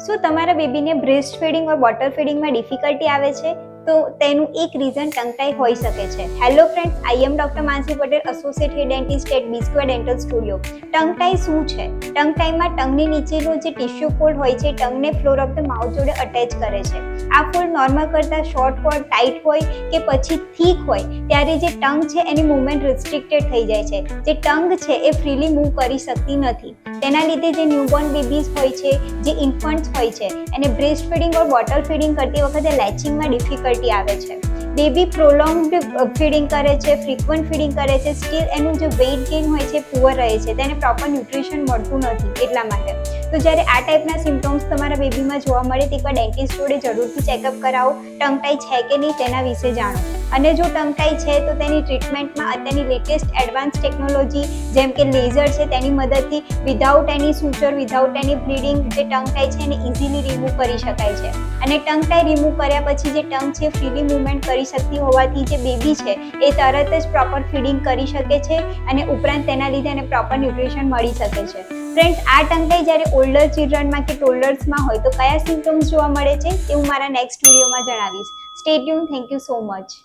શું તમારા બેબીને breast feeding ઓર bottle ફીડિંગમાં difficulty આવે છે? તો તેનું એક રીઝન ટંગ ટાઈ હોઈ શકે છે. Hello friends, I am doctor Mansi Patel, associate head dentist at B square dental studio. Tongue tie શું છે? ટંગ ટાઈમાં ટંગની નીચેનો જે ટિશ્યુ ફોલ્ડ હોય છે ટંગને ફ્લોર ઓફ ધ માઉથ જોડે અટેચ કરે છે. આ ફોલ્ડ નોર્મલ કરતાં શોર્ટ હોય, ટાઈટ હોય કે પછી થીક હોય ત્યારે જે ટંગ છે એની મૂવમેન્ટ રિસ્ટ્રિક્ટેડ થઈ જાય છે. જે ટંગ છે એ ફ્રીલી મૂવ કરી શકતી નથી. તેના લીધે જે ન્યૂબોર્ન બેબીઝ હોય છે, જે ઇન્ફન્ટ્સ હોય છે, એને બ્રેસ્ટ ફીડિંગ ઓર બોટલ ફીડિંગ કરતી વખતે લેચિંગમાં ડિફિકલ્ટી આવે છે. બેબી પ્રોલોંગ્ડ ફીડિંગ કરે છે, ફ્રીક્વન્ટ ફીડિંગ કરે છે, સ્ટીલ એનું જે વેઇટ ગેઇન હોય છે પુઅર રહે છે, તેને પ્રોપર ન્યુટ્રિશન મળતું નથી. એટલા માટે તો જ્યારે આ ટાઈપના સિમ્ટમ્સ તમારા બેબીમાં જોવા મળે તો એકવાર ડેન્ટિસ્ટ જોડે જરૂરથી ચેકઅપ કરાવો. ટંગ ટાઈ છે કે નહીં તેના વિશે જાણો. અને જો ટંગ ટાઈ છે તો તેની ટ્રીટમેન્ટમાં અત્યારની લેટેસ્ટ એડવાન્સ ટેકનોલોજી જેમ કે લેઝર છે તેની મદદથી without any suture, without any bleeding જે ટંગ ટાઈ છે એને ઇઝીલી રિમૂવ કરી શકાય છે. અને ટંગ ટાઈ રિમૂવ કર્યા પછી જે ટંગ છે ફ્રીલી મૂવમેન્ટ કરી શકતી હોવાથી જે બેબી છે એ તરત જ પ્રોપર ફીડિંગ કરી શકે છે અને ઉપરાંત તેના લીધે એને પ્રોપર ન્યુટ્રિશન મળી શકે છે. ફ્રેન્ડ્સ, આ ટંગ ટાઈ જ્યારે ઓલ્ડર ચિલ્ડ્રનમાં કે ટોલર્સમાં હોય તો કયા સિમ્ટમ્સ જોવા મળે છે તે હું મારા નેક્સ્ટ વિડીયોમાં જણાવીશ. Stay tune. Thank you so much.